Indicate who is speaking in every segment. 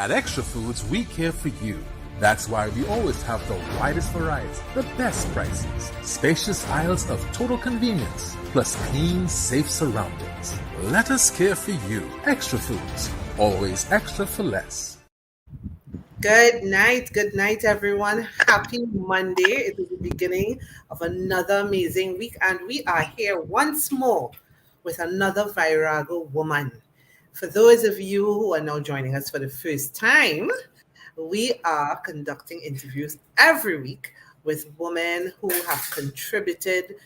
Speaker 1: At Extra Foods, we care for you. That's why we always have the widest variety, the best prices, spacious aisles of total convenience, plus clean, safe surroundings. Let us care for you. Extra Foods, always extra for less.
Speaker 2: Good night, everyone. Happy Monday. It is the beginning of another amazing week, and we are here once more with another Virago woman. For those of you who are now joining us for the first time, we are conducting interviews every week with women who have contributed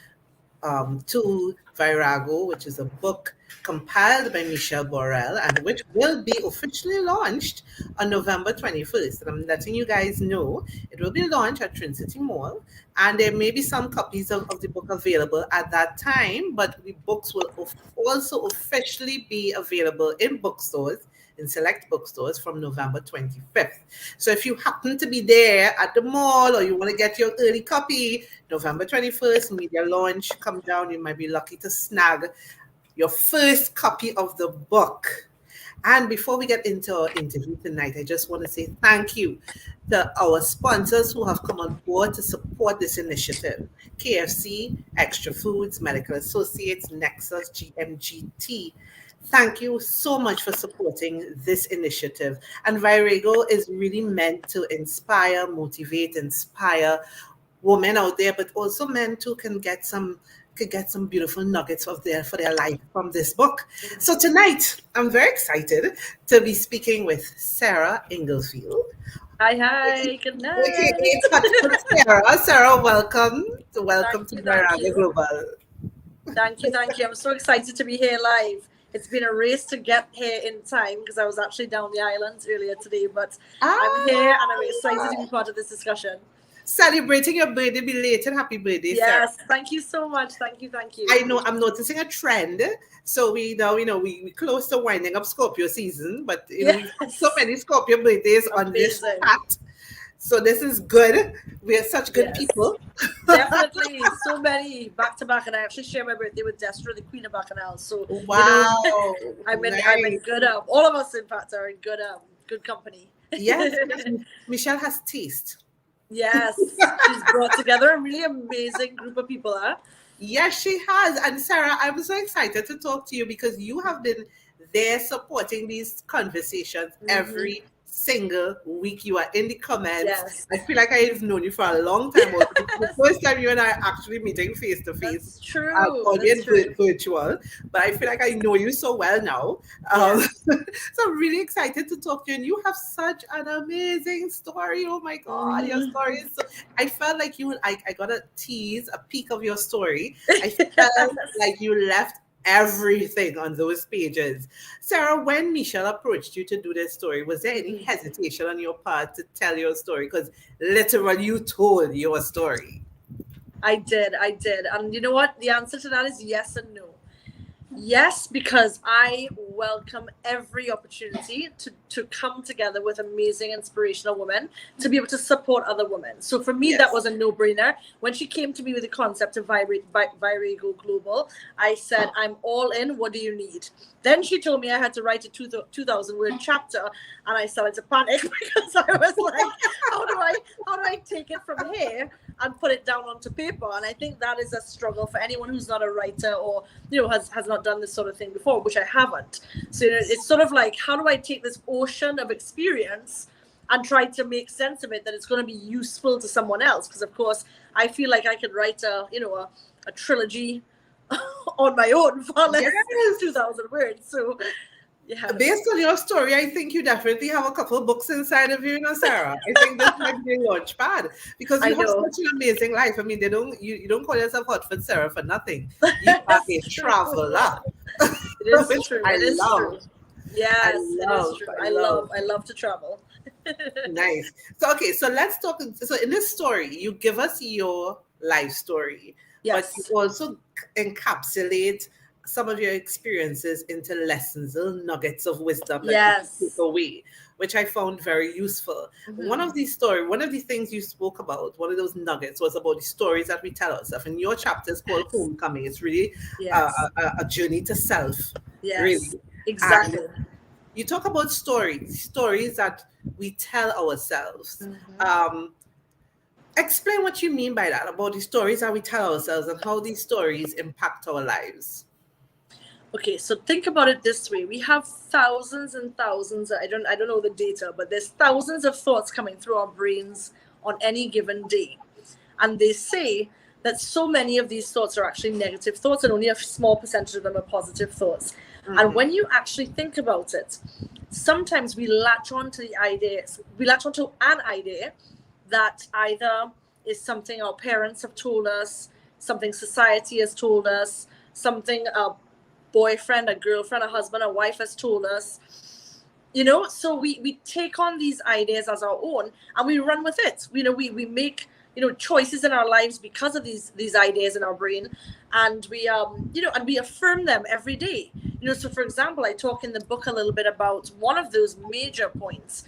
Speaker 2: to Virago, which is a book compiled by Michelle Borrell and which will be officially launched on November 21st. And I'm letting you guys know it will be launched at Trinity Mall, and there may be some copies of the book available at that time, but the books will also officially be available in bookstores, in select bookstores from November 25th. So if you happen to be there at the mall or you want to get your early copy, November 21st, media launch, come down. You might be lucky to snag your first copy of the book. And before we get into our interview tonight, I just want to say thank you to our sponsors who have come on board to support this initiative. KFC, Extra Foods, Medical Associates, Nexus, GMGT. Thank you so much for supporting this initiative. And Virago is really meant to inspire, motivate, inspire women out there, but also men too can get some beautiful nuggets for their life from this book. So tonight, I'm very excited to be speaking with Sarah Inglefield.
Speaker 3: Hi, good night.
Speaker 2: Okay, Sarah, welcome to Virago Global.
Speaker 3: Thank you. I'm so excited to be here live. It's been a race to get here in time because I was actually down the island earlier today, but I'm here and I'm excited to be part of this discussion.
Speaker 2: Celebrating your birthday, belated happy birthday,
Speaker 3: yes,
Speaker 2: Sarah.
Speaker 3: Thank you so much. Thank you.
Speaker 2: I know I'm noticing a trend. So we now, we close to winding up Scorpio season, but we have so many Scorpio birthdays on this chat. So this is good. We are such good people.
Speaker 3: Definitely. So many back to back. And I actually share my birthday with Destra, the Queen of Bacchanal. So
Speaker 2: wow.
Speaker 3: I'm in good all of us in fact are in good company.
Speaker 2: Yes. Michelle has taste.
Speaker 3: Yes. She's brought together a really amazing group of people, huh?
Speaker 2: Yes, she has. And Sarah, I'm so excited to talk to you because you have been there supporting these conversations every single week. You are in the comments.
Speaker 3: Yes.
Speaker 2: I feel like I've known you for a long time. The first time you and I are actually meeting face to face.
Speaker 3: That's true.
Speaker 2: Albeit virtual, but I feel like I know you so well now. So I'm really excited to talk to you. And you have such an amazing story. Oh my God, your story is so. I felt like I got a peek of your story. I felt like you left everything on those pages. Sarah, when Michelle approached you to do this story, was there any hesitation on your part to tell your story? Because literally you told your story.
Speaker 3: I did. And you know what? The answer to that is yes and no. Yes, because I welcome every opportunity to come together with amazing, inspirational women to be able to support other women. So for me, that was a no-brainer. When she came to me with the concept of Virago Global, I said, I'm all in. What do you need? Then she told me I had to write a 2,000-word chapter, and I started to panic because I was like, how do I take it from here and put it down onto paper? And I think that is a struggle for anyone who's not a writer or has not done this sort of thing before, which I haven't. So it's sort of like, how do I take this ocean of experience and try to make sense of it that it's going to be useful to someone else? Because of course I feel like I could write a trilogy on my own for less than 2,000 words. So yeah.
Speaker 2: Based on your story, I think you definitely have a couple of books inside of you, Sarah. I think this might be a launch pad because you have such an amazing life. I mean, you don't call yourself Hotford Sarah for nothing. You are a traveler.
Speaker 3: It is true. It is true. Yes, it is true. I love to travel.
Speaker 2: Nice. So let's talk. So in this story, you give us your life story, but you also encapsulate some of your experiences into lessons, little nuggets of wisdom that you take away, which I found very useful. One of the things you spoke about, one of those nuggets was about the stories that we tell ourselves. And your chapter is called Homecoming. It's really a journey to self.
Speaker 3: Yes,
Speaker 2: really.
Speaker 3: Exactly.
Speaker 2: you talk about stories that we tell ourselves. Explain what you mean by that, about the stories that we tell ourselves and how these stories impact our lives.
Speaker 3: Okay, so think about it this way. We have thousands and thousands, I don't know the data, but there's thousands of thoughts coming through our brains on any given day. And they say that so many of these thoughts are actually negative thoughts and only a small percentage of them are positive thoughts. And when you actually think about it, sometimes we latch on to an idea that either is something our parents have told us, something society has told us, something a boyfriend, a girlfriend, a husband, a wife has told us. So we take on these ideas as our own and we run with it. We make choices in our lives because of these ideas in our brain, and we and we affirm them every day. So for example, I talk in the book a little bit about one of those major points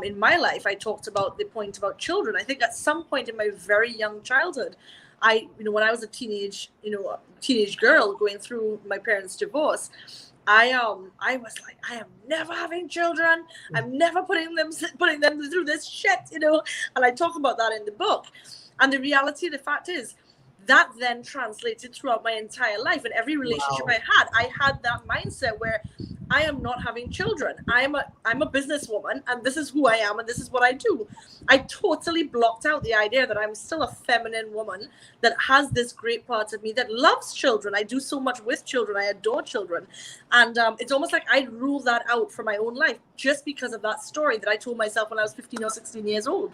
Speaker 3: in my life. I talked about the point about children. I think at some point in my very young childhood, when I was a teenage girl going through my parents' divorce, I was like, I am never having children. I'm never putting them through this shit, And I talk about that in the book. And the reality, the fact is, that then translated throughout my entire life. In every relationship I had that mindset where I am not having children. I'm a businesswoman, and this is who I am, and this is what I do. I totally blocked out the idea that I'm still a feminine woman that has this great part of me that loves children. I do so much with children. I adore children. And it's almost like I ruled that out from my own life just because of that story that I told myself when I was 15 or 16 years old.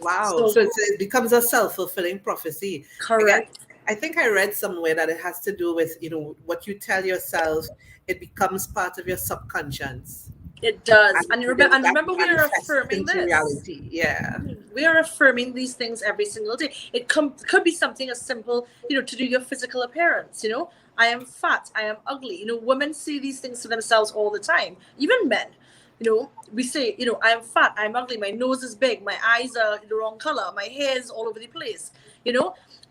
Speaker 2: Wow. So it becomes a self-fulfilling prophecy.
Speaker 3: Correct.
Speaker 2: I think I read somewhere that it has to do with, what you tell yourself, it becomes part of your subconscious.
Speaker 3: It does. And remember we are affirming this.
Speaker 2: Reality. Yeah.
Speaker 3: We are affirming these things every single day. It could be something as simple, to do your physical appearance, I am fat, I am ugly. Women say these things to themselves all the time, even men. We say, I am fat, I'm ugly, my nose is big, my eyes are the wrong color, my hair is all over the place,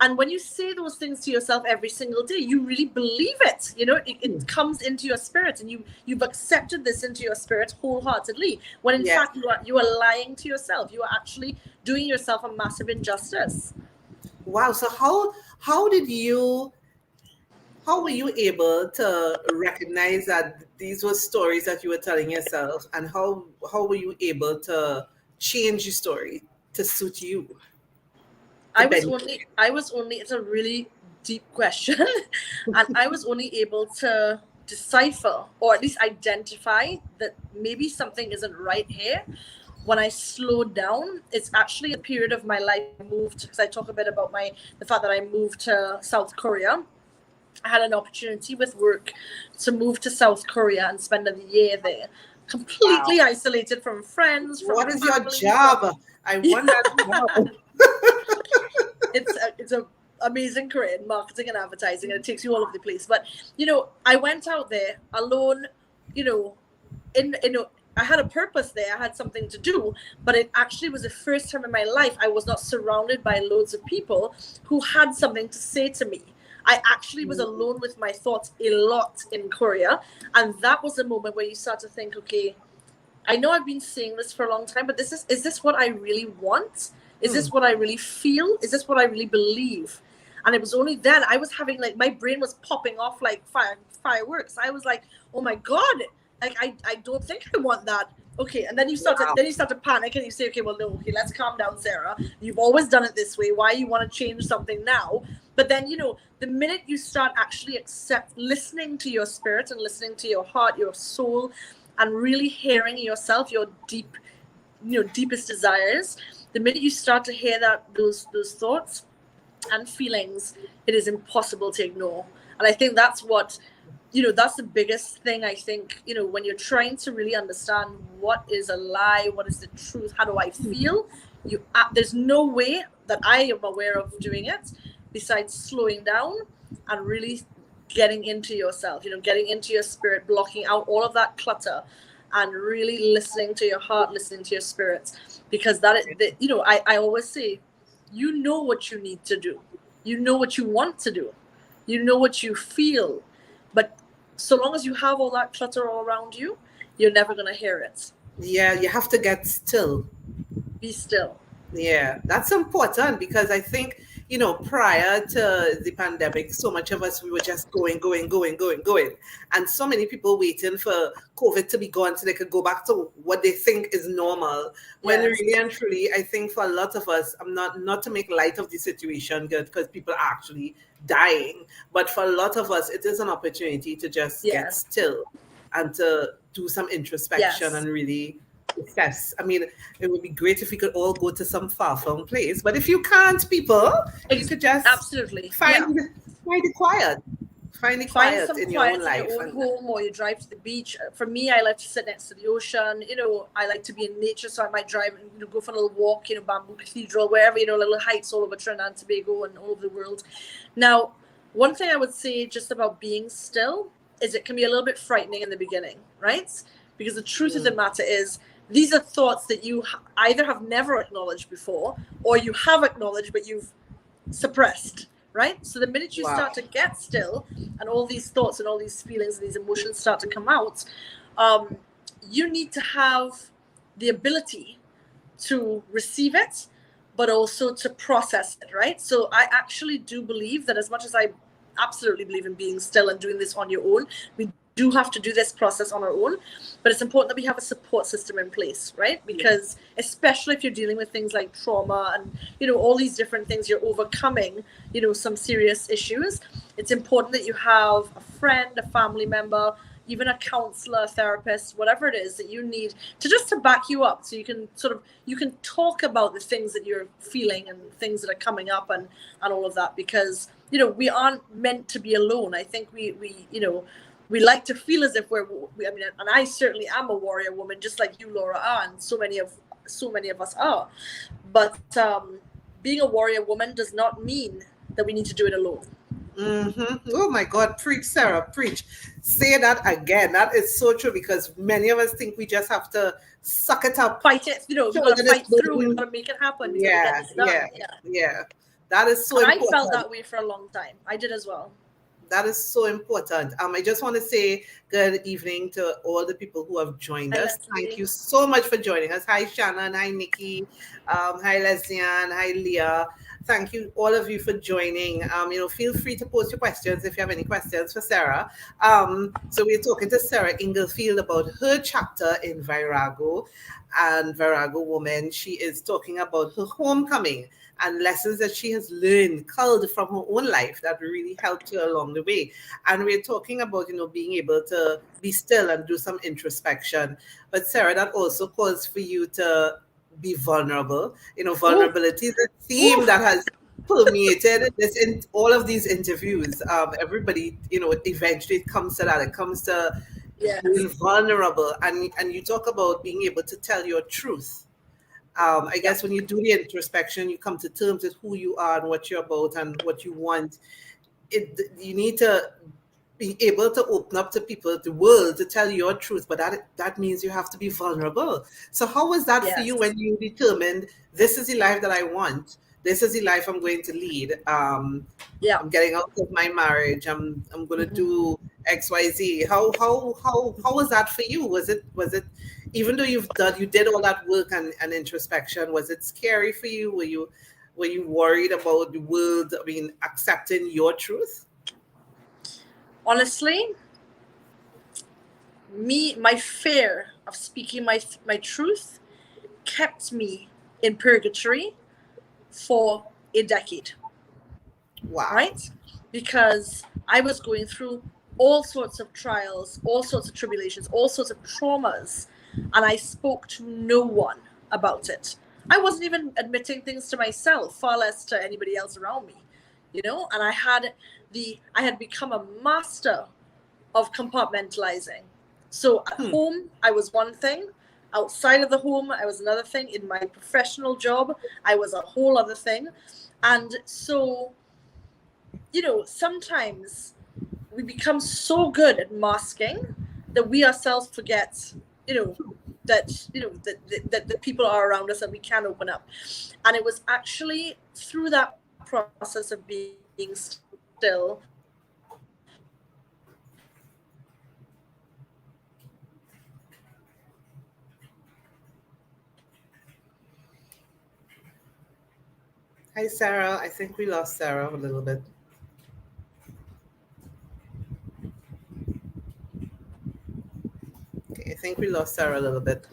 Speaker 3: And when you say those things to yourself every single day, you really believe it. It comes into your spirit, and you've accepted this into your spirit wholeheartedly. When in fact you are lying to yourself. You are actually doing yourself a massive injustice.
Speaker 2: Wow. So how were you able to recognize that these were stories that you were telling yourself, and how were you able to change your story to suit you?
Speaker 3: I was only, it's a really deep question, and I was only able to decipher, or at least identify, that maybe something isn't right here when I slowed down. It's actually a period of my life I moved, because I talk a bit about the fact that I moved to South Korea. I had an opportunity with work to move to South Korea and spend a year there, completely isolated from friends.
Speaker 2: What is your job? I want that job.
Speaker 3: It's an amazing career in marketing and advertising, and it takes you all over the place. But I went out there alone. I had a purpose there. I had something to do, but it actually was the first time in my life I was not surrounded by loads of people who had something to say to me. I actually was alone with my thoughts a lot in Korea. And that was the moment where you start to think, okay, I know I've been saying this for a long time, but is this what I really want? Is this what I really feel? Is this what I really believe? And it was only then I was having, like, my brain was popping off like fireworks. I was like, oh my God, like, I don't think I want that. Okay, and then you start to panic, and you say, okay, well, no, okay, let's calm down, Sarah. You've always done it this way. Why you want to change something now? But then, the minute you start actually listening to your spirit and listening to your heart, your soul, and really hearing yourself, your deepest desires, the minute you start to hear those thoughts and feelings, it is impossible to ignore. And I think that's what, that's the biggest thing. I think, when you're trying to really understand what is a lie, what is the truth, how do I feel, there's no way that I am aware of doing it besides slowing down and really getting into yourself, getting into your spirit, blocking out all of that clutter, and really listening to your heart, listening to your spirit. Because I always say, what you need to do. You know what you want to do. You know what you feel. But so long as you have all that clutter all around you, you're never going to hear it.
Speaker 2: Yeah, you have to get still.
Speaker 3: Be still.
Speaker 2: Yeah, that's important because I think, prior to the pandemic, so much of us, we were just going, going, going, going, going. And so many people waiting for COVID to be gone so they could go back to what they think is normal. When
Speaker 3: Yes.
Speaker 2: really and truly, I think for a lot of us, I'm not to make light of the situation because people are actually dying. But for a lot of us, it is an opportunity to just get
Speaker 3: Yes.
Speaker 2: still and to do some introspection
Speaker 3: Yes.
Speaker 2: and really assess. I mean, it would be great if we could all go to some far-flung place, but if you can't, people, you could just
Speaker 3: Absolutely.
Speaker 2: find it quiet. Find it
Speaker 3: Find
Speaker 2: quiet
Speaker 3: some
Speaker 2: in your
Speaker 3: quiet
Speaker 2: own
Speaker 3: in
Speaker 2: life.
Speaker 3: your own home, or you drive to the beach. For me, I like to sit next to the ocean. I like to be in nature, so I might drive and go for a little walk, Bamboo Cathedral, wherever, little hikes all over Trinidad and Tobago and all over the world. Now, one thing I would say just about being still is it can be a little bit frightening in the beginning, right? Because the truth of the matter is, these are thoughts that you either have never acknowledged before, or you have acknowledged but you've suppressed, right? So the minute you start to get still, and all these thoughts and all these feelings and these emotions start to come out, you need to have the ability to receive it, but also to process it, right? So I actually do believe that, as much as I absolutely believe in being still and doing this on your own, we do have to do this process on our own, but it's important that we have a support system in place, right? Because especially if you're dealing with things like trauma and all these different things, you're overcoming some serious issues, it's important that you have a friend, a family member, even a counselor, a therapist, whatever it is that you need to back you up, so you can talk about the things that you're feeling and things that are coming up and all of that, because we aren't meant to be alone. I think we like to feel as if and I certainly am a warrior woman, just like you, Laura, are, and so many of us are. But being a warrior woman does not mean that we need to do it alone.
Speaker 2: Mm-hmm. Oh my God, preach, Sarah, preach. Say that again. That is so true, because many of us think we just have to suck it up,
Speaker 3: fight it. We've got to fight through. We've got to make it happen.
Speaker 2: Yeah. That is so
Speaker 3: and
Speaker 2: important.
Speaker 3: I felt that way for a long time. I did as well.
Speaker 2: That is so important. I just want to say good evening to all the people who have joined us. Thank you so much for joining us. Hi, Shannon. Hi, Nikki. Hi, Leslian. Hi, Leah. Thank you, all of you, for joining. Feel free to post your questions if you have any questions for Sarah. So we're talking to Sarah Inglefield about her chapter in Virago and Virago Woman. She is talking about her homecoming and lessons that she has learned, culled from her own life, that really helped her along the way. And we're talking about, being able to be still and do some introspection. But Sarah, that also calls for you to be vulnerable. Vulnerability is a theme that has permeated this in all of these interviews. Everybody, eventually it comes to that. It comes to being vulnerable, and you talk about being able to tell your truth. I guess when you do the introspection, you come to terms with who you are and what you're about and what you want. You need to be able to open up to people, the world, to tell your truth, but that means you have to be vulnerable. So how was that for you when you determined, this is the life that I want, this is the life I'm going to lead? I'm getting out of my marriage, I'm going to do XYZ. How was that for you? Was it even though you did all that work and introspection, was it scary for you? Were you worried about the world, accepting your truth?
Speaker 3: Honestly, my fear of speaking my truth kept me in purgatory for a decade.
Speaker 2: Wow.
Speaker 3: Right? Because I was going through all sorts of trials, all sorts of tribulations, all sorts of traumas, and I spoke to no one about it. I wasn't even admitting things to myself, far less to anybody else around me, and I had become a master of compartmentalizing. So at home, I was one thing. Outside of the home, I was another thing. In my professional job, I was a whole other thing. And so, sometimes we become so good at masking that we ourselves forget, that the people are around us and we can open up. And it was actually through that process of being still
Speaker 2: Hi, Sarah. I think we lost Sarah a little bit. Okay, I think we lost Sarah a little bit.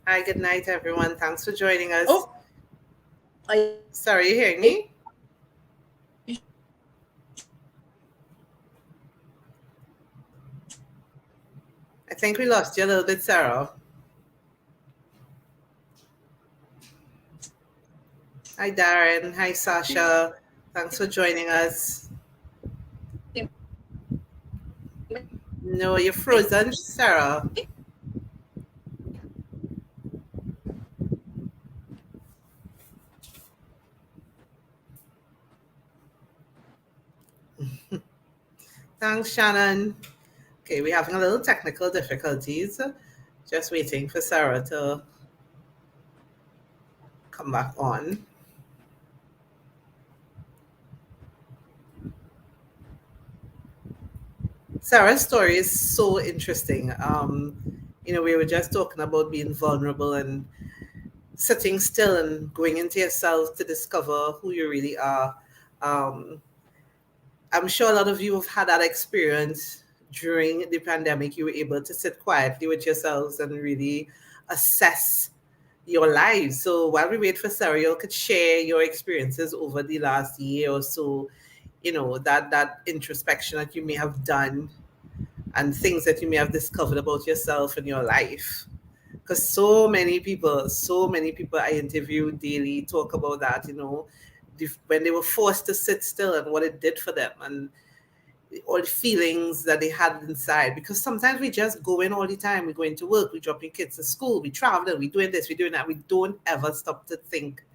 Speaker 2: Hi, good night, everyone. Thanks for joining us.
Speaker 3: Oh,
Speaker 2: Sorry, you hearing me? I think we lost you a little bit, Sarah. Hi, Darren. Hi, Sasha. Thanks for joining us. No, you're frozen, Sarah. Thanks, Shannon. Okay, we're having a little technical difficulties. Just waiting for Sarah to come back on. Sarah's story is so interesting. We were just talking about being vulnerable and sitting still and going into yourself to discover who you really are. Um, I'm sure a lot of you have had that experience during the pandemic. You were able to sit quietly with yourselves and really assess your lives. So while we wait for Sarah, you could share your experiences over the last year or so, that introspection that you may have done and things that you may have discovered about yourself and your life. Because so many people I interview daily talk about that, when they were forced to sit still and what it did for them and all the feelings that they had inside. Because sometimes we just go in all the time. We're going to work, we're dropping kids to school, we travel, we're doing this, we're doing that. We don't ever stop to think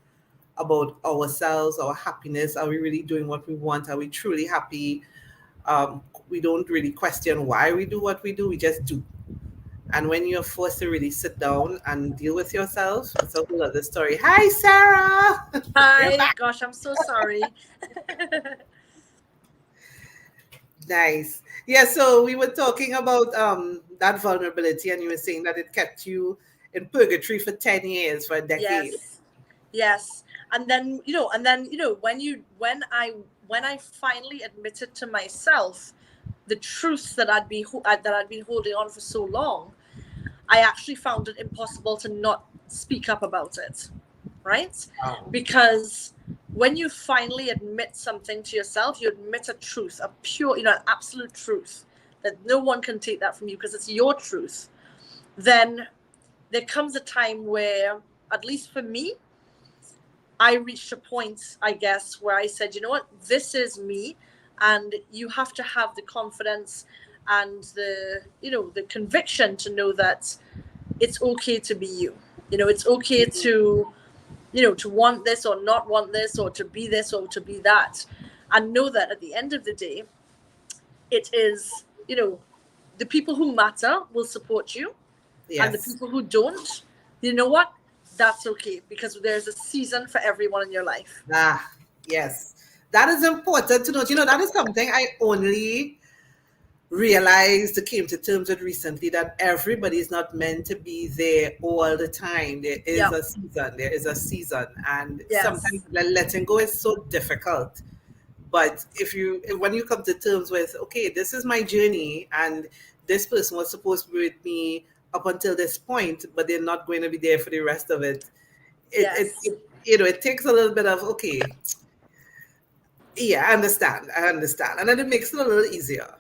Speaker 2: about ourselves, our happiness. Are we really doing what we want? Are we truly happy? We don't really question why we do what we do. We just do. And when you're forced to really sit down and deal with yourself, it's a whole other story. Hi, Sarah.
Speaker 3: Hi. Gosh, I'm so sorry.
Speaker 2: Nice. Yeah, so we were talking about that vulnerability, and you were saying that it kept you in purgatory for 10 years, for a decade.
Speaker 3: Yes. And then, when I finally admitted to myself the truth that I'd been holding on for so long, I actually found it impossible to not speak up about it, right?
Speaker 2: Wow.
Speaker 3: Because when you finally admit something to yourself, you admit a truth, a pure, an absolute truth that no one can take that from you because it's your truth. Then there comes a time where, at least for me, I reached a point, I guess, where I said, you know what, this is me. And you have to have the confidence and the conviction to know that it's okay to be you. It's okay to want this or not want this, or to be this or to be that, and know that at the end of the day, it is, the people who matter will support you.
Speaker 2: Yes.
Speaker 3: And the people who don't, you know what? That's okay, because there's a season for everyone in your life.
Speaker 2: Yes. That is important to note. That is something I only realized, came to terms with recently, that everybody is not meant to be there all the time. There is a season. There is a season. And sometimes letting go is so difficult. But when you come to terms with, okay, this is my journey and this person was supposed to be with me up until this point, but they're not going to be there for the rest of it. It takes a little bit of, okay, yeah, I understand. And then it makes it a little easier.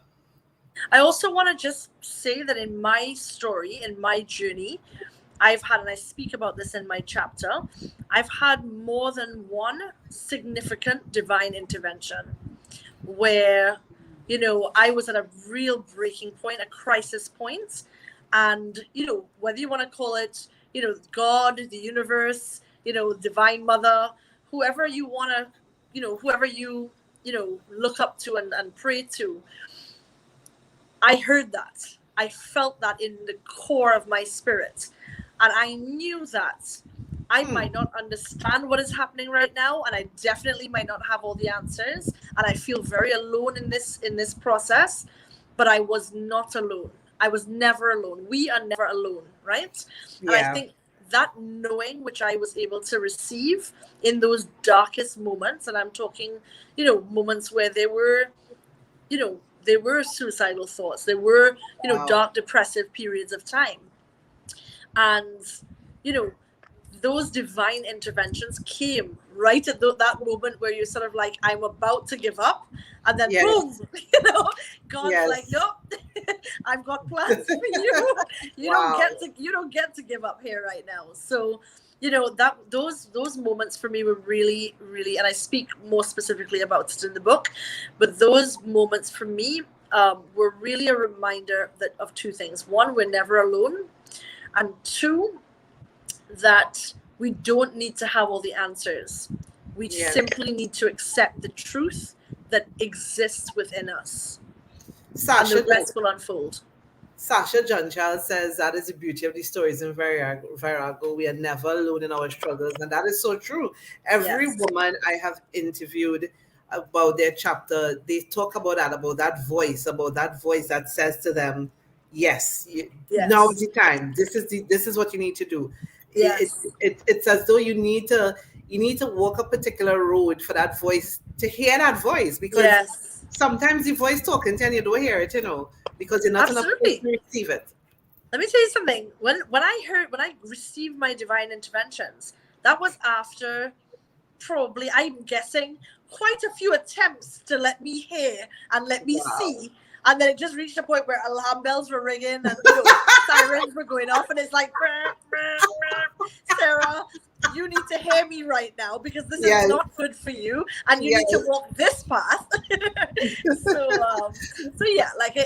Speaker 3: I also want to just say that in my story, in my journey, I've had, and I speak about this in my chapter, I've had more than one significant divine intervention where, I was at a real breaking point, a crisis point. And, whether you want to call it, God, the universe, divine mother, whoever you want to, whoever you, look up to and pray to, I heard that. I felt that in the core of my spirit. And I knew that I might not understand what is happening right now, and I definitely might not have all the answers, and I feel very alone in this process, but I was not alone. I was never alone. We are never alone, right?
Speaker 2: Yeah.
Speaker 3: And I think that knowing which I was able to receive in those darkest moments, and I'm talking, moments where there were suicidal thoughts, there were,
Speaker 2: Wow.
Speaker 3: dark depressive periods of time. And, those divine interventions came right at that moment where you're sort of like, I'm about to give up. And then
Speaker 2: Yes.
Speaker 3: boom, God's
Speaker 2: Yes.
Speaker 3: like, nope, I've got plans for you. You
Speaker 2: Wow.
Speaker 3: don't get to give up here right now. So, that those moments for me were really, really, and I speak more specifically about it in the book, but those moments for me were really a reminder of two things. One, we're never alone. And two, that we don't need to have all the answers. We
Speaker 2: Yes.
Speaker 3: simply need to accept the truth that exists within us.
Speaker 2: Sasha,
Speaker 3: and the rest will unfold.
Speaker 2: Sasha Junchal says that is the beauty of these stories in Virago. We are never alone in our struggles. And that is so true. Every
Speaker 3: Yes.
Speaker 2: woman I have interviewed about their chapter, they talk about that voice that says to them, yes,
Speaker 3: Yes.
Speaker 2: now is the time. This is what you need to do.
Speaker 3: Yes.
Speaker 2: It's as though you need to walk a particular road for that voice to hear that voice, because
Speaker 3: Yes.
Speaker 2: sometimes the voice talking to you and you don't hear it, because you're not enough
Speaker 3: Absolutely.
Speaker 2: to receive it.
Speaker 3: Let me tell you something. When I received my divine interventions, that was after probably, I'm guessing, quite a few attempts to let me hear and let me
Speaker 2: Wow.
Speaker 3: see. And then it just reached a point where alarm bells were ringing and sirens were going off, and it's like, Sarah, you need to hear me right now, because this
Speaker 2: Yes.
Speaker 3: is not good for you, and you need to walk this path. So yeah, like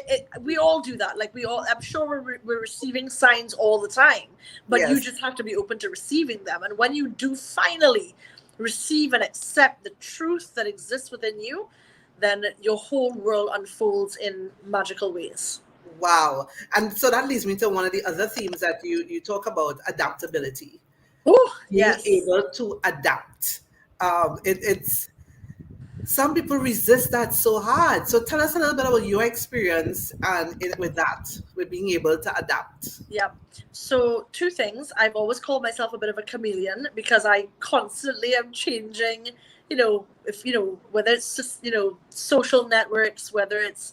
Speaker 3: we all do that. Like I'm sure we're receiving signs all the time, but you
Speaker 2: Yes.
Speaker 3: just have to be open to receiving them. And when you do finally receive and accept the truth that exists within you, then your whole world unfolds in magical ways.
Speaker 2: Wow. And so that leads me to one of the other themes that you talk about, adaptability.
Speaker 3: Oh,
Speaker 2: Being
Speaker 3: yes.
Speaker 2: able to adapt. It's some people resist that so hard. So tell us a little bit about your experience with being able to adapt.
Speaker 3: Yeah. So 2 things. I've always called myself a bit of a chameleon, because I constantly am changing, whether it's just, social networks, whether it's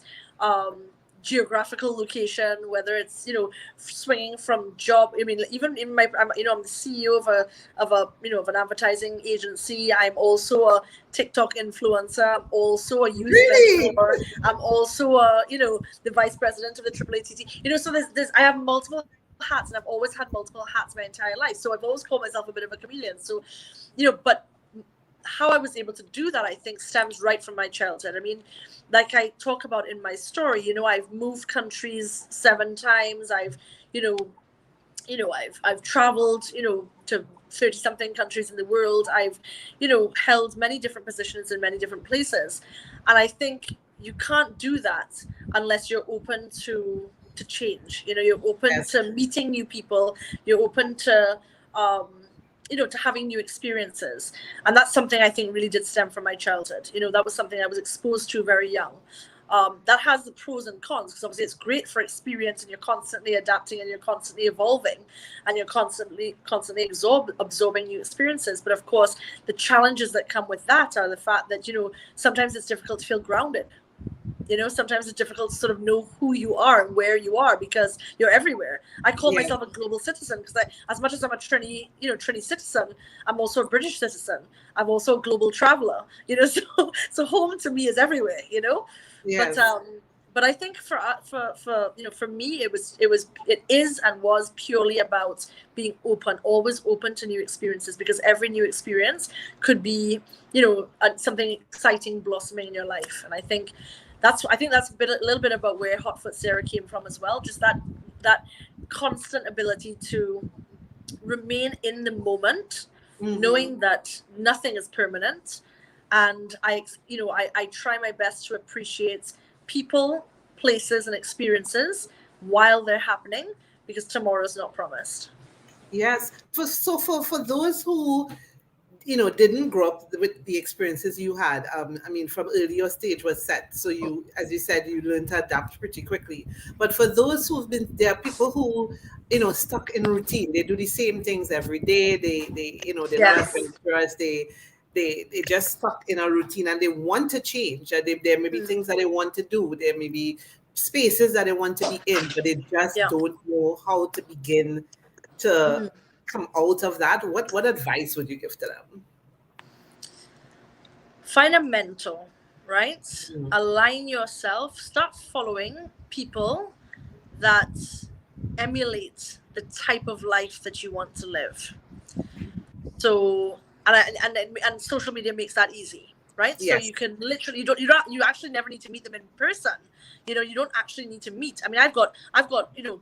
Speaker 3: geographical location, whether it's, swinging from job. I mean, even in I'm the CEO of an advertising agency. I'm also a TikTok influencer. I'm also a youth
Speaker 2: Really?
Speaker 3: mentor. I'm also the vice president of the AAATT. So there's I have multiple hats, and I've always had multiple hats my entire life. So I've always called myself a bit of a chameleon. So, but how I was able to do that, I think, stems right from my childhood. I mean, like I talk about in my story, I've moved countries 7 times. I've traveled, to 30 something countries in the world. I've, held many different positions in many different places. And I think you can't do that unless you're open to change. You're open
Speaker 2: Yes.
Speaker 3: to meeting new people. You're open to, to having new experiences. And that's something I think really did stem from my childhood. That was something I was exposed to very young. That has the pros and cons, because obviously it's great for experience, and you're constantly adapting, and you're constantly evolving, and you're constantly absorbing new experiences. But of course, the challenges that come with that are the fact that, sometimes it's difficult to feel grounded. Sometimes it's difficult to sort of know who you are and where you are, because you're everywhere. I call
Speaker 2: Yeah.
Speaker 3: myself a global citizen, because as much as I'm a Trini citizen, I'm also a British citizen. I'm also a global traveler. So home to me is everywhere.
Speaker 2: Yes.
Speaker 3: But I think for me, it is and was purely about being open, always open to new experiences, because every new experience could be, something exciting blossoming in your life. And I think that's a little bit about where Hot Foot Sarah came from as well. Just that constant ability to remain in the moment,
Speaker 2: Mhm.
Speaker 3: knowing that nothing is permanent. And I try my best to appreciate people, places, and experiences while they're happening, because tomorrow is not promised.
Speaker 2: Yes. For those who didn't grow up with the experiences you had. I mean, from earlier stage was set. So you, as you said, you learned to adapt pretty quickly. But for those there are people who, stuck in routine. They do the same things every day. They're not
Speaker 3: Yes.
Speaker 2: adventurous. They just stuck in a routine and they want to change. There may be things that they want to do. There may be spaces that they want to be in, but they just don't know how to begin to come out of that. What advice would you give to them?
Speaker 3: Find a mentor, right? Align yourself. Start following people that emulate the type of life that you want to live. So, and social media makes that easy, right?
Speaker 2: Yes.
Speaker 3: So you can literally you actually never need to meet them in person. You don't actually need to meet. I mean, I've got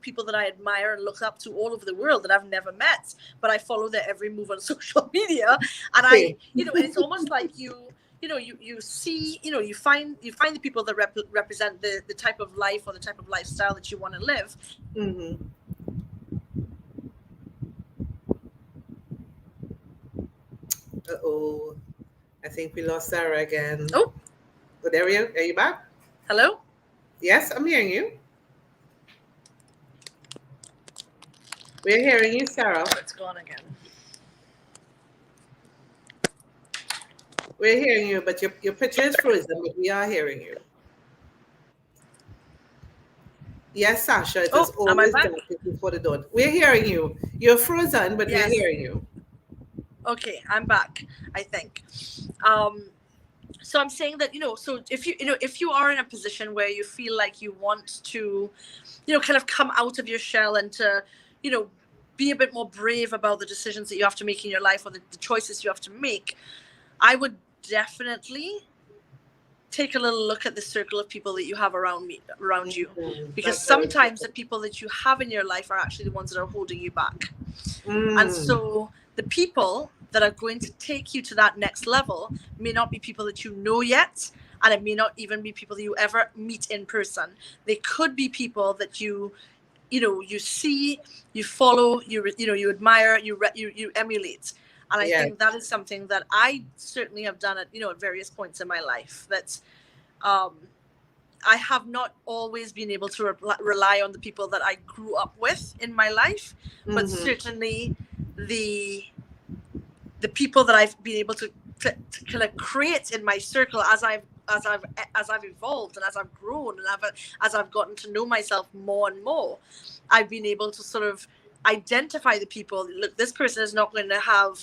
Speaker 3: people that I admire and look up to all over the world that I've never met, but I follow their every move on social media, and it's almost like you see, you find the people that represent the type of life or the type of lifestyle that you want to live.
Speaker 2: Uh-oh. I think we lost Sarah again.
Speaker 3: Oh,
Speaker 2: there we are. Are you back?
Speaker 3: Hello?
Speaker 2: Yes, I'm hearing you. We're hearing you, Sarah.
Speaker 3: It's gone again.
Speaker 2: We're hearing you, but your picture is frozen, but we are hearing you. Yes, Sasha, it is always dark before the dawn. We're hearing you. You're frozen, but we're hearing you.
Speaker 3: Okay, I'm back, I think. So I'm saying that, so if you are in a position where you feel like you want to, kind of come out of your shell and to, be a bit more brave about the decisions that you have to make in your life or the choices you have to make, I would definitely take a little look at the circle of people that you have around you, because sometimes the people that you have in your life are actually the ones that are holding you back. And so the people that are going to take you to that next level may not be people that you know yet, and it may not even be people that you ever meet in person. They could be people that you see, you follow, you admire, you emulate. And I think that is something that I certainly have done at various points in my life. That I have not always been able to rely on the people that I grew up with in my life, but certainly the people that I've been able to kind of create in my circle as I've evolved and as I've grown and as I've gotten to know myself more and more, I've been able to sort of identify the people. Look, this person is not going to have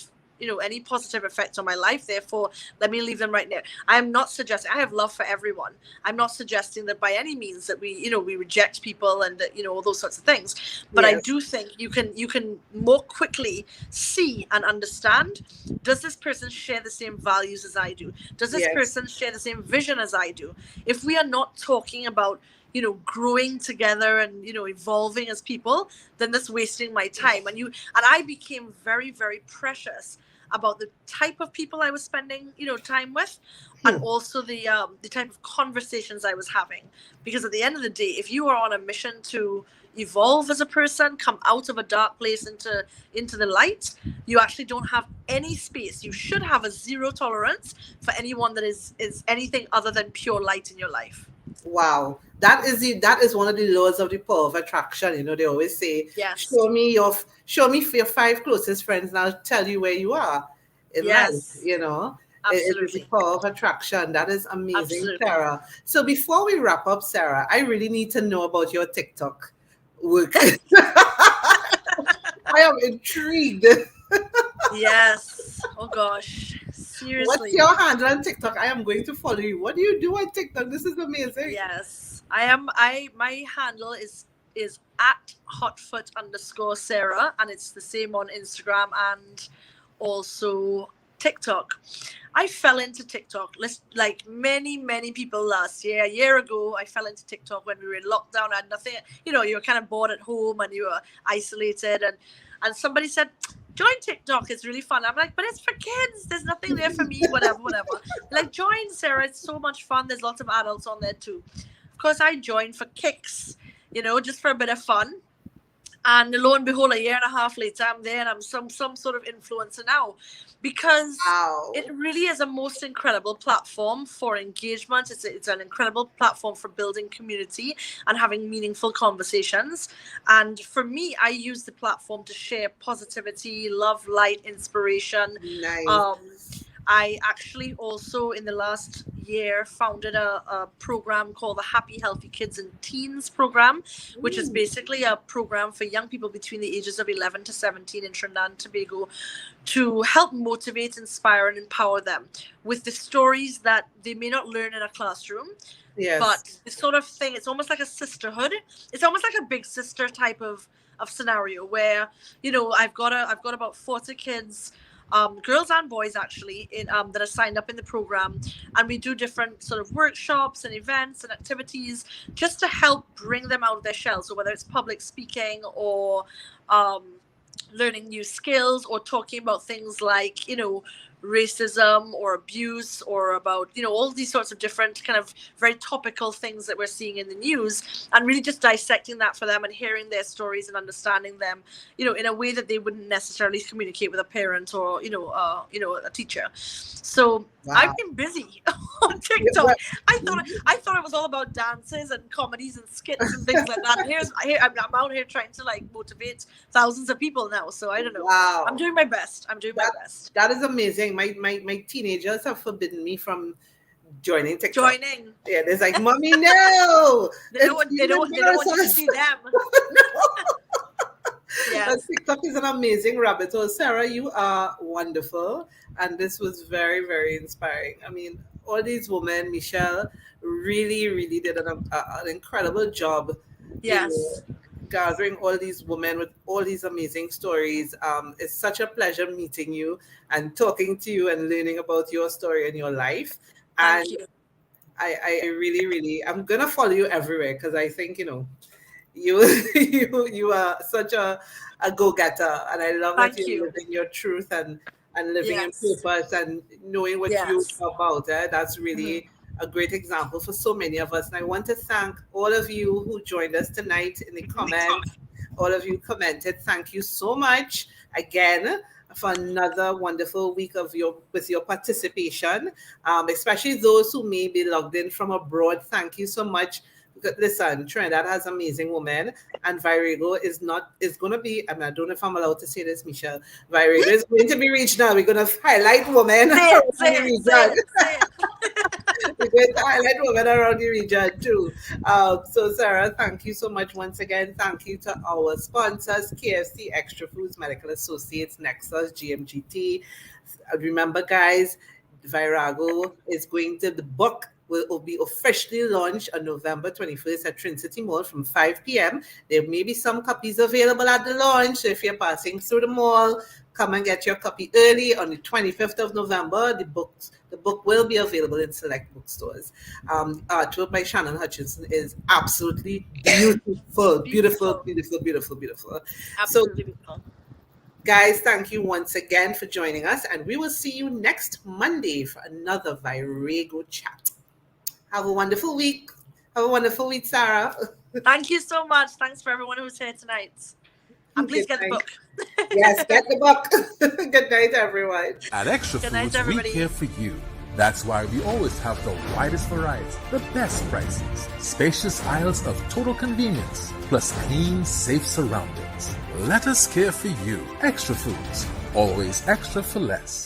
Speaker 3: any positive effect on my life, therefore let me leave them right there. I am not suggesting, I have love for everyone. I'm not suggesting that by any means that we reject people and that all those sorts of things, but I do think you can more quickly see and understand, does this person share the same values as I do? Does this person share the same vision as I do? If we are not talking about growing together and evolving as people, then that's wasting my time. And I became very, very precious about the type of people I was spending time with, and also the type of conversations I was having. Because at the end of the day, if you are on a mission to evolve as a person, come out of a dark place into the light, you actually don't have any space. You should have a zero tolerance for anyone that is anything other than pure light in your life.
Speaker 2: Wow, that is one of the laws of the power of attraction. They always say, show me your 5 closest friends and I'll tell you where you are in life.
Speaker 3: Absolutely.
Speaker 2: It is the power of attraction. That is amazing, Sarah. So before we wrap up, Sarah, I really need to know about your TikTok work. I am intrigued.
Speaker 3: Yes. Oh gosh. Seriously.
Speaker 2: What's your handle on TikTok? I am going to follow you. What do you do on TikTok? This is amazing.
Speaker 3: Yes. My handle is at hotfoot_Sarah, and it's the same on Instagram and also TikTok. I fell into TikTok like many people last year. A year ago, I fell into TikTok when we were in lockdown. I had nothing, you were kind of bored at home and you were isolated, and somebody said, join TikTok, it's really fun. I'm like, but it's for kids. There's nothing there for me, whatever. Like, join, Sarah. It's so much fun. There's lots of adults on there too. Of course, I joined for kicks, just for a bit of fun. And lo and behold, a year and a half later, I'm there and I'm some sort of influencer now, because
Speaker 2: Wow.
Speaker 3: it really is a most incredible platform for engagement. It's an incredible platform for building community and having meaningful conversations. And for me, I use the platform to share positivity, love, light, inspiration.
Speaker 2: Nice.
Speaker 3: I actually also in the last year founded a program called the Happy Healthy Kids and Teens program, which is basically a program for young people between the ages of 11 to 17 in Trinidad and Tobago to help motivate, inspire, and empower them with the stories that they may not learn in a classroom.
Speaker 2: Yes.
Speaker 3: But this sort of thing, it's almost like a sisterhood. It's almost like a big sister type of scenario where, you know, I've got about 40 kids, girls and boys actually, that are signed up in the program, and we do different sort of workshops and events and activities just to help bring them out of their shells. So whether it's public speaking or learning new skills or talking about things like, you know, racism or abuse, or about, you know, all these sorts of different kind of very topical things that we're seeing in the news, and really just dissecting that for them and hearing their stories and understanding them, you know, in a way that they wouldn't necessarily communicate with a parent or, you know, a teacher. So
Speaker 2: Wow.
Speaker 3: I've been busy on TikTok. I thought it was all about dances and comedies and skits and things like that. And I'm out here trying to like motivate thousands of people now. So I don't know.
Speaker 2: Wow.
Speaker 3: I'm doing my best. My best.
Speaker 2: That is amazing. My teenagers have forbidden me from joining TikTok. Yeah, they're like, Mommy, no.
Speaker 3: They don't want you to see them. Yes.
Speaker 2: TikTok is an amazing rabbit hole. Sarah, you are wonderful. And this was very, very inspiring. I mean, all these women, Michelle, really, really did an incredible job.
Speaker 3: Yes.
Speaker 2: You know, gathering all these women with all these amazing stories. It's such a pleasure meeting you and talking to you and learning about your story and your life.
Speaker 3: Thank you.
Speaker 2: I really, really, I'm gonna follow you everywhere because I think, you know, you are such a go-getter, and I love that you're living your truth and living in purpose and knowing what you're about. That's really a great example for so many of us. And I want to thank all of you who joined us tonight in the comments. All of you commented. Thank you so much again for another wonderful week of your participation, especially those who may be logged in from abroad. Thank you so much. Listen, Trinidad has amazing women, and Virago is going to be, I don't know if I'm allowed to say this, Michelle. Virago is going to be regional. We're going to highlight women around the region. We're going to highlight women around the region too. So Sarah, thank you so much once again. Thank you to our sponsors, KFC, Extra Foods, Medical Associates, Nexus, GMGT. Remember, guys, Virago is going to, the book will be officially launched on November 21st at Trinity Mall from 5 p.m. There may be some copies available at the launch. So if you're passing through the mall, come and get your copy early on the 25th of November. The book will be available in select bookstores. Artwork by Shannon Hutchinson is absolutely beautiful. Beautiful.
Speaker 3: Absolutely beautiful.
Speaker 2: Guys, thank you once again for joining us, and we will see you next Monday for another Virago chat. Have a wonderful week. Have a wonderful week, Sarah.
Speaker 3: Thank you so much. Thanks for everyone who's here tonight. And please get the book.
Speaker 2: Yes, get the book. Good night, everyone.
Speaker 1: At Extra Foods, we care for you. That's why we always have the widest varieties, the best prices, spacious aisles of total convenience, plus clean, safe surroundings. Let us care for you. Extra Foods, always extra for less.